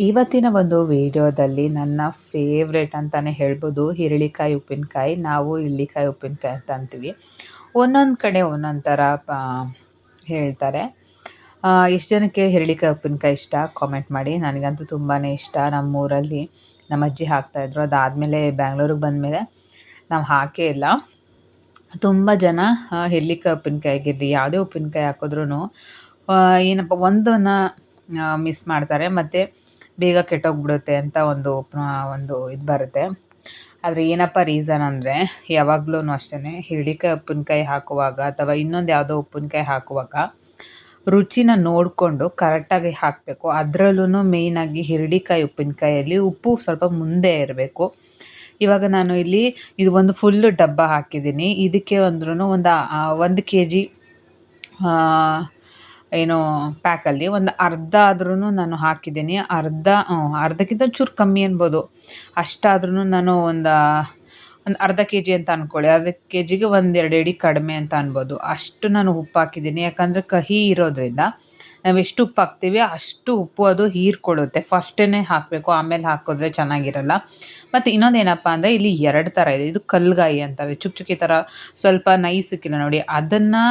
ಇವತ್ತಿನ ಒಂದು ವಿಡಿಯೋದಲ್ಲಿ ನನ್ನ ಫೇವ್ರೆಟ್ ಅಂತಲೇ ಹೇಳ್ಬೋದು ಹಿರಳಿಕಾಯಿ ಉಪ್ಪಿನಕಾಯಿ. ನಾವು ಹಿರಳಿಕಾಯಿ ಉಪ್ಪಿನಕಾಯಿ ಅಂತ ಅಂತೀವಿ. ಒಂದೊಂದು ಕಡೆ ಒಂದೊಂದು ಥರ ಹೇಳ್ತಾರೆ. ಎಷ್ಟು ಜನಕ್ಕೆ ಹಿರಳಿಕಾಯಿ ಉಪ್ಪಿನಕಾಯಿ ಇಷ್ಟ ಕಾಮೆಂಟ್ ಮಾಡಿ. ನನಗಂತೂ ತುಂಬಾ ಇಷ್ಟ. ನಮ್ಮೂರಲ್ಲಿ ನಮ್ಮ ಅಜ್ಜಿ ಹಾಕ್ತಾಯಿದ್ರು. ಅದಾದಮೇಲೆ ಬ್ಯಾಂಗ್ಳೂರಿಗೆ ಬಂದಮೇಲೆ ನಾವು ಹಾಕೇ ಇಲ್ಲ. ತುಂಬ ಜನ ಹಿರಳಿಕಾಯಿ ಉಪ್ಪಿನಕಾಯಿಗಿರಲಿ ಯಾವುದೇ ಉಪ್ಪಿನಕಾಯಿ ಹಾಕಿದ್ರೂ ಏನಪ್ಪ ಒಂದನ್ನು ಮಿಸ್ ಮಾಡ್ತಾರೆ, ಮತ್ತು ಬೇಗ ಕೆಟ್ಟೋಗ್ಬಿಡುತ್ತೆ ಅಂತ ಒಂದು ಇದು ಬರುತ್ತೆ. ಆದರೆ ಏನಪ್ಪ ರೀಸನ್ ಅಂದರೆ, ಯಾವಾಗಲೂ ಅಷ್ಟೇ ಹಿರಳಿಕಾಯಿ ಉಪ್ಪಿನಕಾಯಿ ಹಾಕುವಾಗ ಅಥವಾ ಇನ್ನೊಂದು ಯಾವುದೋ ಉಪ್ಪಿನಕಾಯಿ ಹಾಕುವಾಗ ರುಚಿನ ನೋಡಿಕೊಂಡು ಕರೆಕ್ಟಾಗಿ ಹಾಕಬೇಕು. ಅದರಲ್ಲೂ ಮೇಯ್ನಾಗಿ ಹಿರಳಿಕಾಯಿ ಉಪ್ಪಿನಕಾಯಲ್ಲಿ ಉಪ್ಪು ಸ್ವಲ್ಪ ಮುಂದೆ ಇರಬೇಕು. ಇವಾಗ ನಾನು ಇಲ್ಲಿ ಇದು ಒಂದು ಫುಲ್ಲು ಡಬ್ಬ ಹಾಕಿದ್ದೀನಿ. ಇದಕ್ಕೆ ಅಂದ್ರೂ ಒಂದು ಕೆ ಜಿ ಏನು ಪ್ಯಾಕಲ್ಲಿ ಒಂದು ಅರ್ಧ ಆದ್ರೂ ನಾನು ಹಾಕಿದ್ದೀನಿ. ಅರ್ಧಕ್ಕಿಂತ ಚೂರು ಕಮ್ಮಿ ಅನ್ಬೋದು. ಅಷ್ಟಾದ್ರೂ ನಾನು ಒಂದು ಅರ್ಧ ಕೆ ಜಿ ಅಂತ ಅಂದ್ಕೊಳ್ಳಿ. ಅರ್ಧ ಕೆ ಜಿಗೆ 1-2 ಇಡಿ ಕಡಿಮೆ ಅಂತ ಅನ್ಬೋದು. ಅಷ್ಟು ನಾನು ಉಪ್ಪು ಹಾಕಿದ್ದೀನಿ. ಯಾಕಂದರೆ ಕಹಿ ಇರೋದ್ರಿಂದ ನಾವು ಎಷ್ಟು ಉಪ್ಪು ಹಾಕ್ತೀವಿ ಅಷ್ಟು ಉಪ್ಪು ಅದು ಹೀರ್ಕೊಳ್ಳುತ್ತೆ. ಫಸ್ಟೇ ಹಾಕಬೇಕು, ಆಮೇಲೆ ಹಾಕಿದ್ರೆ ಚೆನ್ನಾಗಿರಲ್ಲ. ಮತ್ತು ಇನ್ನೊಂದೇನಪ್ಪ ಅಂದರೆ ಇಲ್ಲಿ 2 ಥರ ಇದೆ. ಇದು ಕಲ್ಗಾಯಿ ಅಂತಾರೆ, ಚುಕ್ಕಿ ಥರ ಸ್ವಲ್ಪ ನೈಸಿಕ್ಕಿಲ್ಲ ನೋಡಿ. ಅದನ್ನು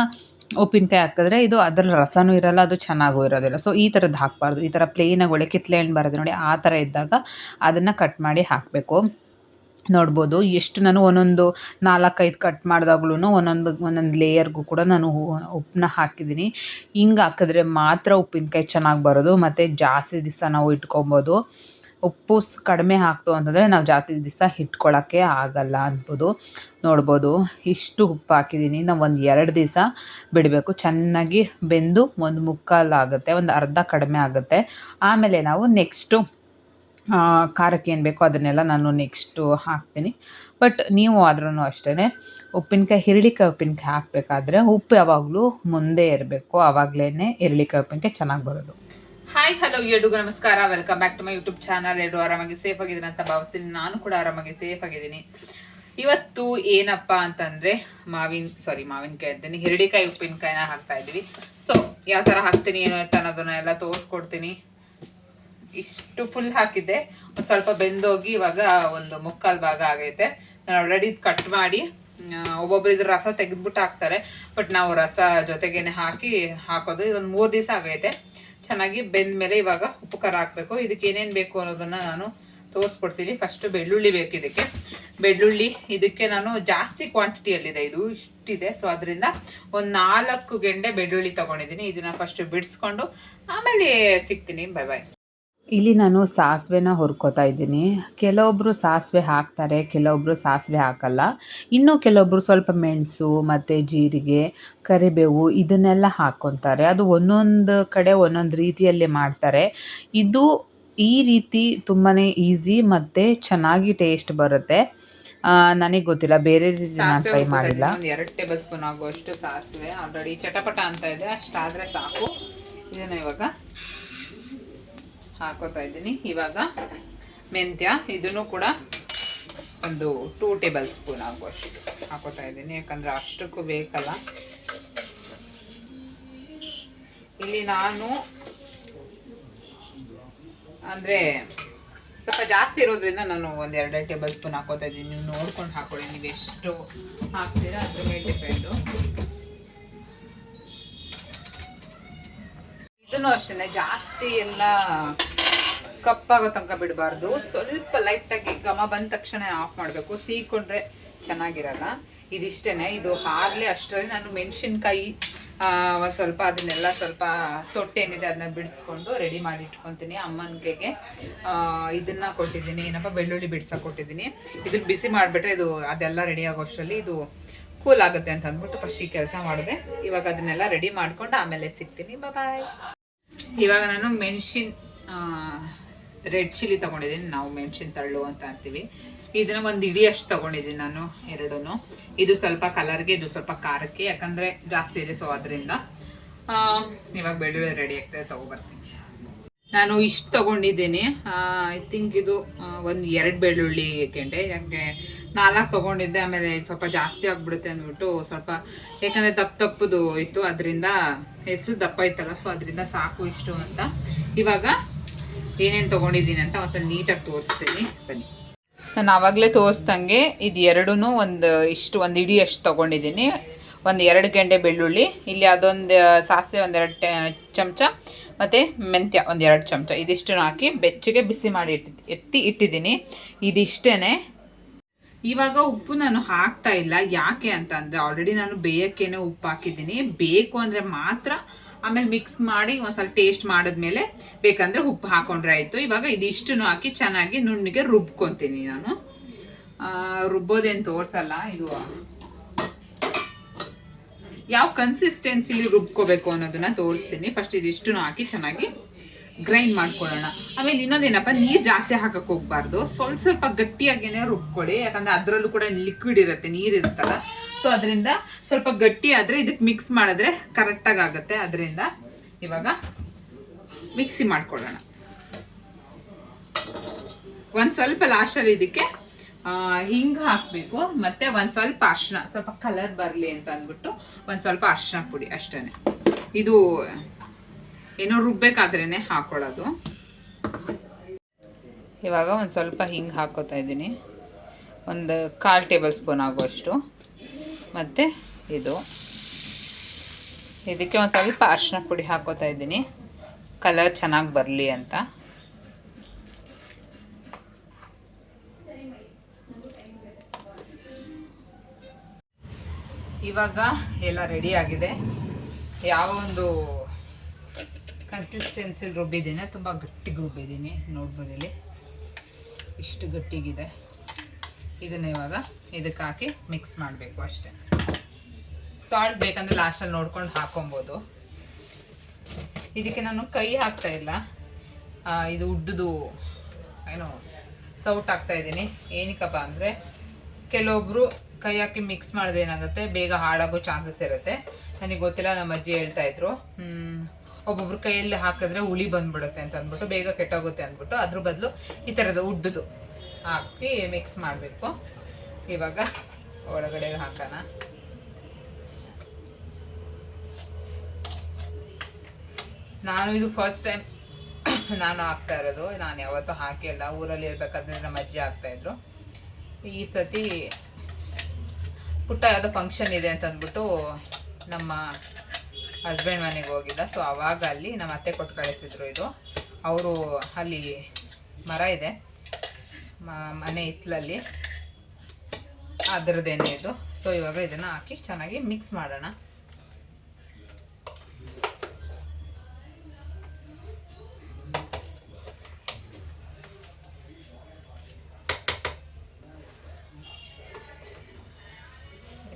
ಉಪ್ಪಿನಕಾಯಿ ಹಾಕಿದ್ರೆ ಇದು ಅದರಲ್ಲಿ ರಸನೂ ಇರಲ್ಲ, ಅದು ಚೆನ್ನಾಗೂ ಇರೋದಿಲ್ಲ. ಸೊ ಈ ಥರದ್ದು ಹಾಕಬಾರ್ದು. ಈ ಥರ ಪ್ಲೇನಾಗಿ ಒಳ್ಳೆ ಕಿತ್ಲೆ ಹಣ್ಣು ಬರೋದು ನೋಡಿ, ಆ ಥರ ಇದ್ದಾಗ ಅದನ್ನು ಕಟ್ ಮಾಡಿ ಹಾಕಬೇಕು. ನೋಡ್ಬೋದು ಎಷ್ಟು ನಾನು ಒಂದೊಂದು 4-5 ಕಟ್ ಮಾಡಿದಾಗ್ಲೂ ಒಂದೊಂದು ಲೇಯರ್ಗೂ ಕೂಡ ನಾನು ಉಪ್ಪನ್ನ ಹಾಕಿದ್ದೀನಿ. ಹಿಂಗೆ ಹಾಕಿದ್ರೆ ಮಾತ್ರ ಉಪ್ಪಿನಕಾಯಿ ಚೆನ್ನಾಗಿ ಬರೋದು, ಮತ್ತು ಜಾಸ್ತಿ ದಿವಸ ನಾವು ಇಟ್ಕೊಬೋದು. ಉಪ್ಪು ಕಡಿಮೆ ಹಾಕ್ತು ಅಂತಂದರೆ ನಾವು ಜಾಸ್ತಿ ದಿವಸ ಇಟ್ಕೊಳ್ಳೋಕ್ಕೆ ಆಗಲ್ಲ ಅನ್ಬೋದು. ನೋಡ್ಬೋದು ಇಷ್ಟು ಉಪ್ಪು ಹಾಕಿದ್ದೀನಿ. ನಾವು 1-2 ದಿವಸ ಬಿಡಬೇಕು. ಚೆನ್ನಾಗಿ ಬೆಂದು ಒಂದು ಮುಕ್ಕಾಲು ಆಗುತ್ತೆ, ಒಂದು ಅರ್ಧ ಕಡಿಮೆ ಆಗುತ್ತೆ. ಆಮೇಲೆ ನಾವು ನೆಕ್ಸ್ಟು ಖಾರಕ್ಕೆ ಏನು ಬೇಕೋ ಅದನ್ನೆಲ್ಲ ನಾನು ನೆಕ್ಸ್ಟು ಹಾಕ್ತೀನಿ. ಬಟ್ ನೀವು ಆದ್ರೂ ಅಷ್ಟೇ ಉಪ್ಪಿನಕಾಯಿ ಹಿರಳಿಕಾಯಿ ಉಪ್ಪಿನಕಾಯಿ ಹಾಕಬೇಕಾದ್ರೆ ಉಪ್ಪು ಯಾವಾಗಲೂ ಮುಂದೆ ಇರಬೇಕು. ಆವಾಗಲೇ ಹಿರಳಿಕಾಯಿ ಉಪ್ಪಿನಕಾಯಿ ಚೆನ್ನಾಗಿ ಬರೋದು. ಹಾಯ್ ಹಲೋ ಎಲ್ರಿಗೂ ನಮಸ್ಕಾರ. Welcome back to my YouTube channel. ಎಲ್ಲರೂ ಆರಾಮಾಗಿ ಸೇಫ್ ಆಗಿದ್ದೀನಿ ಅಂತ ಭಾವಿಸ್ತೀನಿ. ನಾನು ಕೂಡ ಆರಾಮಾಗಿ ಸೇಫ್ ಆಗಿದ್ದೀನಿ. ಇವತ್ತು ಏನಪ್ಪ ಅಂತಂದರೆ ಮಾವಿನಕಾಯಿ ಅಂತೀನಿ, ಹಿರಳಿಕಾಯಿ ಉಪ್ಪಿನಕಾಯಿನ ಹಾಕ್ತಾ ಇದ್ದೀವಿ. ಸೊ ಯಾವ ಥರ ಹಾಕ್ತೀನಿ ಏನು ಅಂತ ಅನ್ನೋದನ್ನ ಎಲ್ಲ ತೋರಿಸ್ಕೊಡ್ತೀನಿ. ಇಷ್ಟು ಫುಲ್ ಹಾಕಿದ್ದೆ, ಒಂದು ಸ್ವಲ್ಪ ಬೆಂದೋಗಿ ಇವಾಗ ಒಂದು ಮುಕ್ಕಾಲು ಭಾಗ ಆಗೈತೆ. ನಾನು ಆಲ್ರೆಡಿ ಕಟ್ ಮಾಡಿ, ಒಬ್ಬೊಬ್ರು ಇದ್ರ ರಸ ತೆಗೆದ್ಬಿಟ್ಟು ಹಾಕ್ತಾರೆ, ಬಟ್ ನಾವು ರಸ ಜೊತೆಗೇನೆ ಹಾಕೋದು. ಇದೊಂದು 3 ದಿವಸ ಆಗೈತೆ. ಚೆನ್ನಾಗಿ ಬೆಂದ ಮೇಲೆ ಇವಾಗ ಉಪ್ಪು ಖಾರ ಹಾಕಬೇಕು. ಇದಕ್ಕೆ ಏನೇನು ಬೇಕು ಅನ್ನೋದನ್ನು ನಾನು ತೋರಿಸ್ಕೊಡ್ತೀನಿ. ಫಸ್ಟು ಬೆಳ್ಳುಳ್ಳಿ ಬೇಕು. ಇದಕ್ಕೆ ನಾನು ಜಾಸ್ತಿ ಕ್ವಾಂಟಿಟಿಯಲ್ಲಿದೆ, ಇದು ಇಷ್ಟಿದೆ. ಸೊ ಅದರಿಂದ ಒಂದು 4 ಗೆಂಡೆ ಬೆಳ್ಳುಳ್ಳಿ ತೊಗೊಂಡಿದ್ದೀನಿ. ಇದನ್ನು ಫಸ್ಟು ಬಿಡಿಸ್ಕೊಂಡು ಆಮೇಲೆ ಸಿಗ್ತೀನಿ. ಬಾಯ್. ಇಲ್ಲಿ ನಾನು ಸಾಸಿವೆನ ಹುರ್ಕೋತಾ ಇದ್ದೀನಿ. ಕೆಲವೊಬ್ಬರು ಸಾಸಿವೆ ಹಾಕ್ತಾರೆ, ಕೆಲವೊಬ್ಬರು ಸಾಸಿವೆ ಹಾಕಲ್ಲ. ಇನ್ನು ಕೆಲವೊಬ್ಬರು ಸ್ವಲ್ಪ ಮೆಣಸು ಮತ್ತು ಜೀರಿಗೆ, ಕರಿಬೇವು ಇದನ್ನೆಲ್ಲ ಹಾಕ್ಕೊತಾರೆ. ಅದು ಒಂದೊಂದು ಕಡೆ ಒಂದೊಂದು ರೀತಿಯಲ್ಲಿ ಮಾಡ್ತಾರೆ. ಈ ರೀತಿ ತುಂಬಾ ಈಸಿ ಮತ್ತು ಚೆನ್ನಾಗಿ ಟೇಸ್ಟ್ ಬರುತ್ತೆ. ನನಗೆ ಗೊತ್ತಿಲ್ಲ, ಬೇರೆ ರೀತಿ ನಾನು ಟ್ರೈ ಮಾಡಿಲ್ಲ. 2 ಟೇಬಲ್ ಸ್ಪೂನ್ ಆಗುವಷ್ಟು ಸಾಸಿವೆ ಆಲ್ರೆಡಿ ಚಟಪಟ ಅಂತ ಇದೆ, ಅಷ್ಟಾದರೆ ಸಾಕು. ಇದನ್ನು ಇವಾಗ ಹಾಕೋತಾ ಇದ್ದೀನಿ. ಇವಾಗ ಮೆಂತ್ಯ, ಇದನ್ನು ಕೂಡ ಒಂದು 2 ಟೇಬಲ್ ಸ್ಪೂನ್ ಆಗುವಷ್ಟು ಹಾಕೋತಾ ಇದ್ದೀನಿ, ಯಾಕಂದರೆ ಅಷ್ಟಕ್ಕೂ ಬೇಕಲ್ಲ. ಇಲ್ಲಿ ನಾನು ಅಂದರೆ ಸ್ವಲ್ಪ ಜಾಸ್ತಿ ಇರೋದ್ರಿಂದ ನಾನು 1-2 ಟೇಬಲ್ ಸ್ಪೂನ್ ಹಾಕೋತಾ ಇದ್ದೀನಿ. ನೀವು ನೋಡ್ಕೊಂಡು ಹಾಕೊಳ್ಳಿ, ನೀವು ಎಷ್ಟು ಹಾಕ್ತೀರಾ ಅದ್ರ ಮೇಲೆ ಡಿಪೆಂಡು. ಇದನ್ನು ಅಷ್ಟೇ ಜಾಸ್ತಿ ಎಲ್ಲ ಕಪ್ಪಾಗೋ ತನಕ ಬಿಡಬಾರ್ದು. ಸ್ವಲ್ಪ ಲೈಟಾಗಿ ಘಮ ಬಂದ ತಕ್ಷಣ ಆಫ್ ಮಾಡಬೇಕು. ಸೀಕೊಂಡ್ರೆ ಚೆನ್ನಾಗಿರಲ್ಲ. ಇದಿಷ್ಟೇ, ಇದು ಹಾರಲೆ ಅಷ್ಟರಲ್ಲಿ ನಾನು ಮೆಣಸಿನ್ಕಾಯಿ ಸ್ವಲ್ಪ ಅದನ್ನೆಲ್ಲ ಸ್ವಲ್ಪ ತೊಟ್ಟೇನಿದೆ ಅದನ್ನ ಬಿಡಿಸ್ಕೊಂಡು ರೆಡಿ ಮಾಡಿ ಇಟ್ಕೊತೀನಿ. ಅಮ್ಮನಿಗೆ ಇದನ್ನು ಕೊಟ್ಟಿದ್ದೀನಿ, ಏನಪ್ಪ ಬೆಳ್ಳುಳ್ಳಿ ಬಿಡ್ಸೋಕೆ ಕೊಟ್ಟಿದ್ದೀನಿ. ಇದನ್ನು ಬಿಸಿ ಮಾಡಿಬಿಟ್ರೆ ಇದು ಅದೆಲ್ಲ ರೆಡಿ ಆಗೋಷ್ಟರಲ್ಲಿ ಇದು ಕೂಲ್ ಆಗುತ್ತೆ ಅಂತ ಅಂದ್ಬಿಟ್ಟು ಫಸ್ಟ್ ಈ ಕೆಲಸ ಮಾಡಿದೆ. ಇವಾಗ ಅದನ್ನೆಲ್ಲ ರೆಡಿ ಮಾಡ್ಕೊಂಡು ಆಮೇಲೆ ಸಿಗ್ತೀನಿ. ಬಾಯ್. ಇವಾಗ ನಾನು ರೆಡ್ ಚಿಲ್ಲಿ ತೊಗೊಂಡಿದ್ದೀನಿ, ನಾವು ಮೆಣಸಿನ ತಳ್ಳು ಅಂತ ಅಂತೀವಿ. ಇದನ್ನು 1 ಇಡಿ ಅಷ್ಟು ತೊಗೊಂಡಿದ್ದೀನಿ ನಾನು, 2. ಇದು ಸ್ವಲ್ಪ ಕಲರ್ಗೆ, ಇದು ಸ್ವಲ್ಪ ಖಾರಕ್ಕೆ, ಯಾಕಂದರೆ ಜಾಸ್ತಿ ಇದೆ. ಸೊ ಅದರಿಂದ ಇವಾಗ ಬೆಳ್ಳುಳ್ಳಿ ರೆಡಿ ಆಗ್ತದೆ, ತೊಗೊಬರ್ತೀನಿ. ನಾನು ಇಷ್ಟು ತೊಗೊಂಡಿದ್ದೀನಿ. ಐ ಥಿಂಕ್ ಇದು 1-2 ಬೆಳ್ಳುಳ್ಳಿ ಗೆಂಡೆ, ಯಾಕೆ 4 ತೊಗೊಂಡಿದ್ದೆ. ಆಮೇಲೆ ಸ್ವಲ್ಪ ಜಾಸ್ತಿ ಆಗಿಬಿಡುತ್ತೆ ಅಂದ್ಬಿಟ್ಟು ಸ್ವಲ್ಪ, ಯಾಕಂದರೆ ತಪ್ಪದು ಇತ್ತು, ಅದರಿಂದ ಹೆಸರು ದಪ್ಪ ಇತ್ತಲ್ಲ, ಸೊ ಅದರಿಂದ ಸಾಕು ಇಷ್ಟು ಅಂತ. ಇವಾಗ ಏನೇನು ತೊಗೊಂಡಿದ್ದೀನಿ ಅಂತ ಒಂದ್ಸಲ ನೀಟಾಗಿ ತೋರಿಸ್ತೀನಿ ಬನ್ನಿ. ನಾನು ಆವಾಗಲೇ ತೋರಿಸ್ದಂಗೆ ಇದು ಎರಡೂ ಒಂದು ಇಡೀ ಅಷ್ಟು ತೊಗೊಂಡಿದ್ದೀನಿ. ಒಂದು 2 ಗೆಂಡೆ ಬೆಳ್ಳುಳ್ಳಿ, ಇಲ್ಲಿ ಅದೊಂದು ಸಾಸಿವೆ 1-2 ಚಮಚ, ಮತ್ತು ಮೆಂತ್ಯ 1-2 ಚಮಚ, ಇದಿಷ್ಟನ್ನು ಹಾಕಿ ಬೆಚ್ಚಗೆ ಬಿಸಿ ಮಾಡಿ ಇಟ್ಟಿದ್ದೀನಿ. ಇದಿಷ್ಟೇ. ಇವಾಗ ಉಪ್ಪು ನಾನು ಹಾಕ್ತಾ ಇಲ್ಲ. ಯಾಕೆ ಅಂತ ಅಂದರೆ ಆಲ್ರೆಡಿ ನಾನು ಬೇಯೋಕ್ಕೇನೆ ಉಪ್ಪು ಹಾಕಿದ್ದೀನಿ. ಬೇಕು ಅಂದರೆ ಮಾತ್ರ ಆಮೇಲೆ ಮಿಕ್ಸ್ ಮಾಡಿ ಒಂದು ಸ್ವಲ್ಪ ಟೇಸ್ಟ್ ಮಾಡಿದ್ಮೇಲೆ ಬೇಕಂದರೆ ಉಪ್ಪು ಹಾಕೊಂಡ್ರೆ ಆಯಿತು. ಇವಾಗ ಇದಿಷ್ಟನ್ನು ಹಾಕಿ ಚೆನ್ನಾಗಿ ನುಣ್ಣಗೆ ರುಬ್ಕೊತೀನಿ ನಾನು. ರುಬ್ಬೋದೇನು ತೋರಿಸಲ್ಲ, ಇದು ಯಾವ ಕನ್ಸಿಸ್ಟೆನ್ಸಿಲಿ ರುಬ್ಕೋಬೇಕು ಅನ್ನೋದನ್ನ ತೋರಿಸ್ತೀನಿ. ಫಸ್ಟ್ ಇದಿಷ್ಟನ್ನು ಹಾಕಿ ಚೆನ್ನಾಗಿ ಗ್ರೈಂಡ್ ಮಾಡ್ಕೊಳ್ಳೋಣ. ಆಮೇಲೆ ಇನ್ನೊಂದೇನಪ್ಪ, ನೀರು ಜಾಸ್ತಿ ಹಾಕಕ್ಕೆ ಹೋಗ್ಬಾರ್ದು. ಸ್ವಲ್ಪ ಗಟ್ಟಿಯಾಗೇನೆ ರುಬ್ಕೊಳ್ಳಿ. ಯಾಕಂದರೆ ಅದರಲ್ಲೂ ಕೂಡ ಲಿಕ್ವಿಡ್ ಇರುತ್ತೆ, ನೀರು ಇರುತ್ತಲ್ಲ. ಸೊ ಅದರಿಂದ ಸ್ವಲ್ಪ ಗಟ್ಟಿ ಆದರೆ ಇದಕ್ಕೆ ಮಿಕ್ಸ್ ಮಾಡಿದ್ರೆ ಕರೆಕ್ಟಾಗಿ ಆಗುತ್ತೆ. ಅದರಿಂದ ಇವಾಗ ಮಿಕ್ಸಿ ಮಾಡ್ಕೊಳ್ಳೋಣ. ಒಂದು ಸ್ವಲ್ಪ ಲಾಸ್ಟಲ್ಲಿ ಇದಕ್ಕೆ ಹಿಂಗೆ ಹಾಕಬೇಕು, ಮತ್ತು ಒಂದು ಸ್ವಲ್ಪ ಅರಿಶಿನ, ಸ್ವಲ್ಪ ಕಲರ್ ಬರಲಿ ಅಂತ ಅಂದ್ಬಿಟ್ಟು ಒಂದು ಸ್ವಲ್ಪ ಅರಿಶಿನ ಪುಡಿ ಅಷ್ಟೇ. ಇದು ಏನೋ ರುಬ್ಬೇಕಾದ್ರೇ ಹಾಕೊಳ್ಳೋದು. ಇವಾಗ ಒಂದು ಸ್ವಲ್ಪ ಹಿಂಗೆ ಹಾಕೋತಾ ಇದ್ದೀನಿ, ಒಂದು 1/4 ಟೇಬಲ್ ಸ್ಪೂನ್ ಆಗುವಷ್ಟು. ಮತ್ತು ಇದಕ್ಕೆ ಒಂದು ಸ್ವಲ್ಪ ಅರಿಶಿನ ಪುಡಿ ಹಾಕೋತಾ ಇದ್ದೀನಿ, ಕಲರ್ ಚೆನ್ನಾಗಿ ಬರಲಿ ಅಂತ. ಇವಾಗ ಎಲ್ಲ ರೆಡಿ ಆಗಿದೆ. ಯಾವ ಒಂದು ಕನ್ಸಿಸ್ಟೆನ್ಸಿಲಿ ರುಬ್ಬಿದ್ದೀನಿ, ತುಂಬ ಗಟ್ಟಿಗೆ ರುಬ್ಬಿದ್ದೀನಿ. ನೋಡ್ಬೋದು ಇಲ್ಲಿ ಇಷ್ಟು ಗಟ್ಟಿಗಿದೆ. ಇದನ್ನು ಇವಾಗ ಇದಕ್ಕೆ ಹಾಕಿ ಮಿಕ್ಸ್ ಮಾಡಬೇಕು ಅಷ್ಟೇ. ಸಾಲ್ಟ್ ಬೇಕಂದರೆ ಲಾಸ್ಟಲ್ಲಿ ನೋಡ್ಕೊಂಡು ಹಾಕೊಬೋದು. ಇದಕ್ಕೆ ನಾನು ಕೈ ಹಾಕ್ತಾ ಇಲ್ಲ, ಇದು ಉಡ್ಡದು ಏನೋ ಸೌಟ್ ಹಾಕ್ತಾ ಇದ್ದೀನಿ. ಏನಕ್ಕಪ್ಪ ಅಂದರೆ ಕೆಲವೊಬ್ಬರು ಕೈ ಹಾಕಿ ಮಿಕ್ಸ್ ಮಾಡಿದ್ರೆ ಏನಾಗುತ್ತೆ, ಬೇಗ ಹಾಳಾಗೋ ಚಾನ್ಸಸ್ ಇರುತ್ತೆ. ನನಗೆ ಗೊತ್ತಿಲ್ಲ, ನಮ್ಮ ಅಜ್ಜಿ ಹೇಳ್ತಾಯಿದ್ರು ಒಬ್ಬೊಬ್ರು ಕೈಯಲ್ಲಿ ಹಾಕಿದ್ರೆ ಹುಳಿ ಬಂದ್ಬಿಡುತ್ತೆ ಅಂತ ಅಂದ್ಬಿಟ್ಟು, ಬೇಗ ಕೆಟ್ಟೋಗುತ್ತೆ ಅಂದ್ಬಿಟ್ಟು ಅದ್ರ ಬದಲು ಈ ಥರದ ಉಡ್ಡದು ಹಾಕಿ ಮಿಕ್ಸ್ ಮಾಡಬೇಕು. ಇವಾಗ ಒಳಗಡೆ ಹಾಕೋಣ. ನಾನು ಇದು ಫಸ್ಟ್ ಟೈಮ್ ನಾನು ಹಾಕ್ತಾ ಇರೋದು. ನಾನು ಯಾವತ್ತೂ ಹಾಕಿಲ್ಲ. ಊರಲ್ಲಿ ಇರಬೇಕಾದ್ರೆ ನಮ್ಮ ಅಜ್ಜಿ ಹಾಕ್ತಾಯಿದ್ರು. ಈ ಸತಿ ಪುಟ್ಟ ಯಾವುದೋ ಫಂಕ್ಷನ್ ಇದೆ ಅಂತ ಅಂದ್ಬಿಟ್ಟು ನಮ್ಮ ಹಸ್ಬೆಂಡ್ ಮನೆಗೆ ಹೋಗಿದ್ದ. ಸೊ ಆವಾಗ ಅಲ್ಲಿ ನಮ್ಮ ಅತ್ತೆ ಕೊಟ್ಟು ಕಳಿಸಿದ್ರು. ಇದು ಅವರು ಅಲ್ಲಿ ಮರ ಇದೆ ಮನೆ ಹಿತ್ತಲಲ್ಲಿ, ಅದರದ್ದೇನೆ ಇದು. ಸೊ ಇವಾಗ ಇದನ್ನು ಹಾಕಿ ಚೆನ್ನಾಗಿ ಮಿಕ್ಸ್ ಮಾಡೋಣ.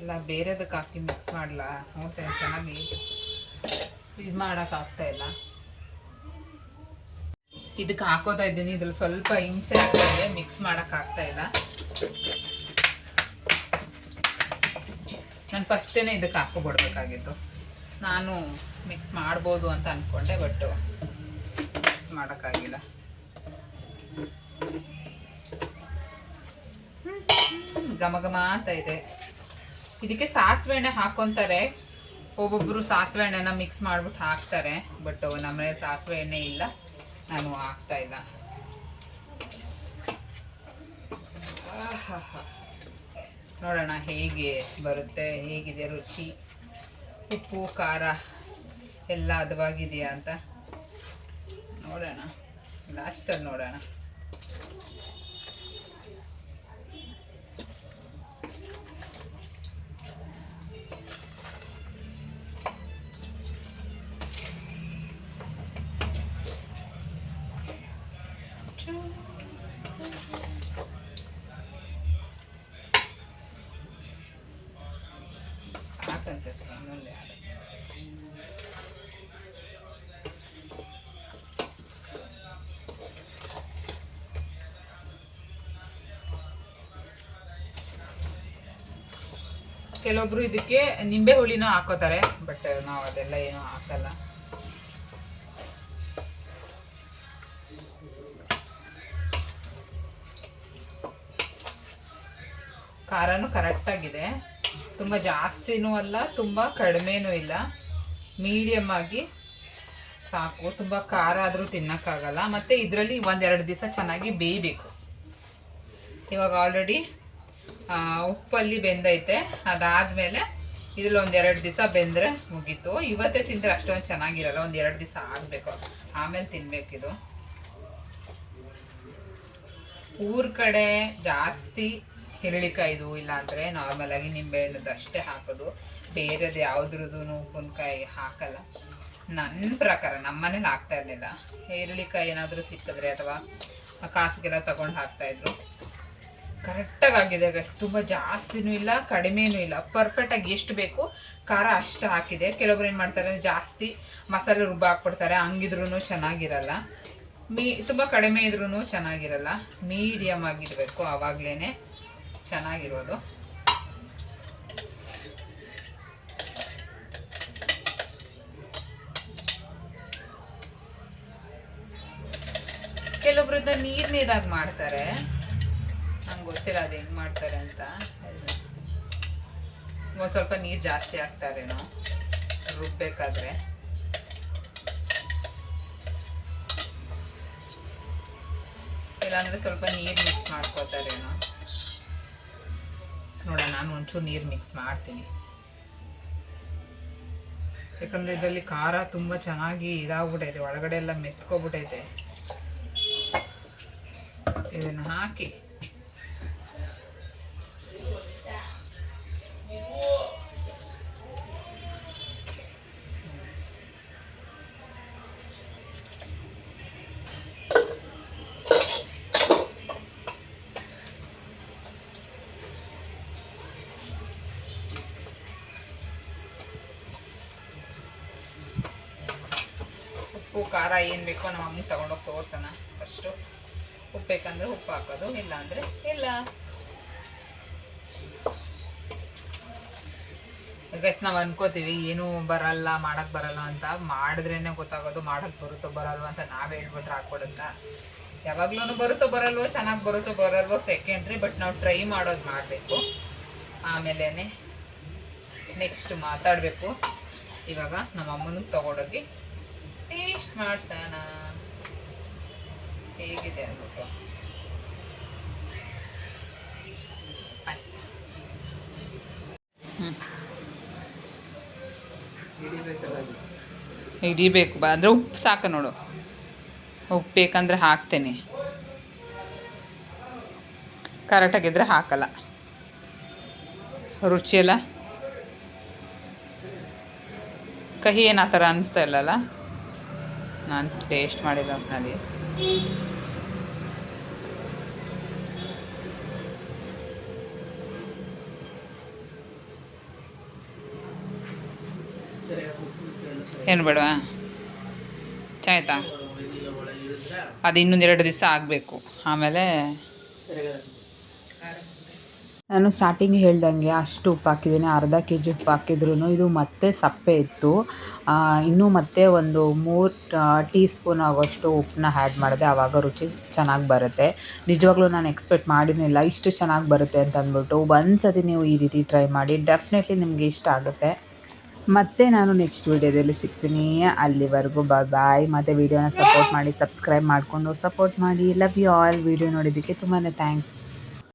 ಎಲ್ಲ ಬೇರೆದಕ್ಕೆ ಹಾಕಿ ಮಿಕ್ಸ್ ಮಾಡಲ್ಲ, ನೋಡ್ತೇನೆ ಚೆನ್ನಾಗಿ ಇದು ಮಾಡೋಕ್ಕಾಗ್ತಾ ಇಲ್ಲ. ಇದಕ್ಕೆ ಹಾಕೋತಾ ಇದ್ದೀನಿ. ಇದ್ರಲ್ಲಿ ಸ್ವಲ್ಪ ಹಿಂಸೆ ಆಗ್ತಾಯಿದೆ, ಮಿಕ್ಸ್ ಮಾಡೋಕ್ಕಾಗ್ತಾ ಇಲ್ಲ. ನಾನು ಫಸ್ಟೇ ಇದಕ್ಕೆ ಹಾಕೊಬಿಡ್ಬೇಕಾಗಿತ್ತು. ನಾನು ಮಿಕ್ಸ್ ಮಾಡ್ಬೋದು ಅಂತ ಅಂದ್ಕೊಂಡೆ, ಬಟ್ ಮಿಕ್ಸ್ ಮಾಡೋಕ್ಕಾಗಿಲ್ಲ. ಘಮ ಘಮ ಅಂತ ಇದೆ. ಇದಕ್ಕೆ ಸಾಸಿವೆ ಎಣ್ಣೆ ಹಾಕೊತಾರೆ. ಒಬ್ಬೊಬ್ಬರು ಸಾಸಿವೆ ಎಣ್ಣೆನ ಮಿಕ್ಸ್ ಮಾಡಿಬಿಟ್ಟು ಹಾಕ್ತಾರೆ, ಬಟ್ ನಮ್ಮನೆ ಸಾಸಿವೆ ಎಣ್ಣೆ ಇಲ್ಲ, ನಾನು ಹಾಕ್ತಾ ಇಲ್ಲ. ನೋಡೋಣ ಹೇಗೆ ಬರುತ್ತೆ, ಹೇಗಿದೆ ರುಚಿ, ಉಪ್ಪು ಖಾರ ಎಲ್ಲ ಹದವಾಗಿದೆಯಾ ಅಂತ ನೋಡೋಣ. ಲಾಸ್ಟಲ್ಲಿ ನೋಡೋಣ. ಕೆಲವೊಬ್ರು ಇದಕ್ಕೆ ನಿಂಬೆ ಹುಳಿನೂ ಹಾಕೋತಾರೆ, ಬಟ್ ನಾವು ಅದೆಲ್ಲ ಏನೂ ಹಾಕಲ್ಲ. ಖಾರನೂ ಕರೆಕ್ಟಾಗಿದೆ, ತುಂಬ ಜಾಸ್ತಿನೂ ಅಲ್ಲ, ತುಂಬ ಕಡಿಮೆನೂ ಇಲ್ಲ, ಮೀಡಿಯಮ್ ಆಗಿ ಸಾಕು. ತುಂಬ ಖಾರ ಆದರೂ ತಿನ್ನೋಕ್ಕಾಗಲ್ಲ. ಮತ್ತು ಇದರಲ್ಲಿ ಒಂದೆರಡು ದಿವಸ ಚೆನ್ನಾಗಿ ಬೇಯಬೇಕು. ಇವಾಗ ಆಲ್ರೆಡಿ ಉಪ್ಪಲ್ಲಿ ಬೆಂದೈತೆ. ಅದಾದಮೇಲೆ ಇದ್ರಲ್ಲಿ ಒಂದೆರಡು ದಿವಸ ಬೆಂದರೆ ಮುಗೀತು. ಇವತ್ತೇ ತಿಂದರೆ ಅಷ್ಟೊಂದು ಚೆನ್ನಾಗಿರಲ್ಲ, ಒಂದೆರಡು ದಿವಸ ಆಗಬೇಕು, ಆಮೇಲೆ ತಿನ್ನಬೇಕಿದು. ಊರ ಕಡೆ ಜಾಸ್ತಿ ಹಿರಳಿಕಾಯ್ದು, ಇಲ್ಲಾಂದರೆ ನಾರ್ಮಲಾಗಿ ನಿಂಬೆಹಣ್ಣದು ಅಷ್ಟೇ ಹಾಕೋದು. ಬೇರೆದು ಯಾವುದ್ರದ್ದು ಉಪ್ಪಿನಕಾಯಿ ಹಾಕಲ್ಲ. ನನ್ನ ಪ್ರಕಾರ ನಮ್ಮ ಮನೇಲಿ ಹಾಕ್ತಾ ಇರಲಿಲ್ಲ. ಈರುಳ್ಳಿಕಾಯಿ ಏನಾದರೂ ಸಿಕ್ಕಿದ್ರೆ ಅಥವಾ ಕಾಸಿಗೆಲ್ಲ ತಗೊಂಡು ಹಾಕ್ತಾಯಿದ್ರು. ಕರೆಕ್ಟಾಗಿ ಆಗಿದೆ ಗೈಸ್. ತುಂಬ ಜಾಸ್ತಿನೂ ಇಲ್ಲ, ಕಡಿಮೆನೂ ಇಲ್ಲ, ಪರ್ಫೆಕ್ಟಾಗಿ ಎಷ್ಟು ಬೇಕು ಖಾರ ಅಷ್ಟು ಹಾಕಿದೆ. ಕೆಲವೊಬ್ರು ಏನು ಮಾಡ್ತಾರೆ, ಜಾಸ್ತಿ ಮಸಾಲೆ ರುಬ್ಬ ಹಾಕ್ಬಿಡ್ತಾರೆ, ಹಂಗಿದ್ರೂ ಚೆನ್ನಾಗಿರಲ್ಲ. ತುಂಬ ಕಡಿಮೆ ಇದ್ರೂ ಚೆನ್ನಾಗಿರಲ್ಲ. ಮೀಡಿಯಮ್ ಆಗಿರಬೇಕು, ಆವಾಗಲೇ ಚೆನ್ನಾಗಿರೋದು. ಕೆಲವೊಬ್ರಿಂದ ನೀರಾಗಿ ಮಾಡ್ತಾರೆ, ನಂಗೆ ಗೊತ್ತಿಲ್ಲ ಅದು ಹೆಂಗೆ ಮಾಡ್ತಾರೆ ಅಂತ. ಒಂದು ಸ್ವಲ್ಪ ನೀರು ಜಾಸ್ತಿ ಹಾಕ್ತಾರೇನೋ ರುಬ್ಬೇಕಾದ್ರೆ. ಇಲ್ಲಾಂದರೆ ಸ್ವಲ್ಪ ನೀರು ಮಿಕ್ಸ್ ಮಾಡ್ಕೋತಾರೇನೋ. ನೋಡೋಣ, ನಾನು ಒಂಚೂರು ನೀರು ಮಿಕ್ಸ್ ಮಾಡ್ತೀನಿ. ಯಾಕಂದರೆ ಇದರಲ್ಲಿ ಖಾರ ತುಂಬ ಚೆನ್ನಾಗಿ ಇದಾಗ್ಬಿಟ್ಟೈತೆ, ಒಳಗಡೆ ಎಲ್ಲ ಮೆತ್ಕೊಬಿಟ್ಟೈತೆ. ಇದನ್ನು ಹಾಕಿ ಉಪ್ಪು ಖಾರ ಏನು ಬೇಕೋ ನಮ್ಮ ಅಮ್ಮಗೆ ತಗೊಂಡೋಗಿ ತೋರ್ಸೋಣ. ಫಸ್ಟು ಉಪ್ಪು ಬೇಕಂದ್ರೆ ಉಪ್ಪು ಹಾಕೋದು, ಇಲ್ಲ ಅಂದರೆ ಇಲ್ಲ. ಗೈಸ್, ನಾವು ಅನ್ಕೋತೀವಿ ಏನೂ ಬರಲ್ಲ, ಮಾಡೋಕ್ಕೆ ಬರಲ್ಲ ಅಂತ. ಮಾಡಿದ್ರೇ ಗೊತ್ತಾಗೋದು ಮಾಡೋಕ್ಕೆ ಬರುತ್ತೋ ಬರಲ್ವೋ ಅಂತ. ನಾವು ಹೇಳ್ಬಿಟ್ರೆ ಹಾಕ್ಕೊಡುತ್ತಾ? ಯಾವಾಗ್ಲೂ ಬರುತ್ತೋ ಬರಲ್ವೋ, ಚೆನ್ನಾಗಿ ಬರುತ್ತೋ ಬರಲ್ವೋ ಸೆಕೆಂಡ್ರಿ, ಬಟ್ ನಾವು ಟ್ರೈ ಮಾಡೋದು ಮಾಡಬೇಕು. ಆಮೇಲೆ ನೆಕ್ಸ್ಟ್ ಮಾತಾಡಬೇಕು. ಇವಾಗ ನಮ್ಮ ಅಮ್ಮನಿಗೆ ತಗೊಂಡೋಗಿ ಟೇಸ್ಟ್ ಮಾಡ್ಸೋಣ ಹೇಗಿದೆ ಅಂದ್ಬಿಟ್ಟು. ಹಿಡಿಬೇಕು ಅಂದರೆ ಉಪ್ಪು ಸಾಕು ನೋಡು. ಉಪ್ಪು ಬೇಕಂದ್ರೆ ಹಾಕ್ತೇನೆ, ಕರೆಕ್ಟಾಗಿದ್ದರೆ ಹಾಕಲ್ಲ. ರುಚಿಯೆಲ್ಲ ಕಹಿ ಏನು ಆ ಥರ ಅನ್ನಿಸ್ತಾ ಇಲ್ಲಲ್ಲ. ನಾನು ಟೇಸ್ಟ್ ಮಾಡಿಲ್ಲ ಒಟ್ಟಿನಲ್ಲಿ. ಏನು ಬೇಡವಾ? ಚೆನ್ನಾಯ್ತಾ? ಅದು ಇನ್ನೊಂದೆರಡು ದಿವಸ ಆಗಬೇಕು. ಆಮೇಲೆ ನಾನು ಸ್ಟಾರ್ಟಿಂಗ್ ಹೇಳ್ದಂಗೆ ಅಷ್ಟು ಉಪ್ಪು ಹಾಕಿದ್ದೀನಿ. ಅರ್ಧ ಕೆ ಜಿ ಉಪ್ಪು ಹಾಕಿದ್ರೂ ಇದು ಮತ್ತೆ ಸಪ್ಪೆ ಇತ್ತು. ಇನ್ನೂ ಮತ್ತೆ ಒಂದು 3 ಟೀ ಸ್ಪೂನ್ ಆಗೋಷ್ಟು ಉಪ್ಪನ್ನ ಆ್ಯಡ್ ಮಾಡಿದೆ. ಆವಾಗ ರುಚಿ ಚೆನ್ನಾಗಿ ಬರುತ್ತೆ. ನಿಜವಾಗ್ಲೂ ನಾನು ಎಕ್ಸ್ಪೆಕ್ಟ್ ಮಾಡಿರಲಿಲ್ಲ ಇಷ್ಟು ಚೆನ್ನಾಗಿ ಬರುತ್ತೆ ಅಂತ ಅಂದ್ಬಿಟ್ಟು. ಒಂದು ಸತಿ ನೀವು ಈ ರೀತಿ ಟ್ರೈ ಮಾಡಿ, ಡೆಫಿನೆಟ್ಲಿ ನಿಮಗೆ ಇಷ್ಟ ಆಗುತ್ತೆ. ಮತ್ತೆ ನಾನು ನೆಕ್ಸ್ಟ್ ವೀಡಿಯೋದಲ್ಲಿ ಸಿಗ್ತೀನಿ. ಅಲ್ಲಿವರೆಗೂ ಬಾಯ್. ಮತ್ತು ವೀಡಿಯೋನ ಸಪೋರ್ಟ್ ಮಾಡಿ, ಸಬ್ಸ್ಕ್ರೈಬ್ ಮಾಡಿಕೊಂಡು ಸಪೋರ್ಟ್ ಮಾಡಿ. Love you all. ವೀಡಿಯೋ ನೋಡಿದ್ದಕ್ಕೆ ತುಂಬಾ ಥ್ಯಾಂಕ್ಸ್.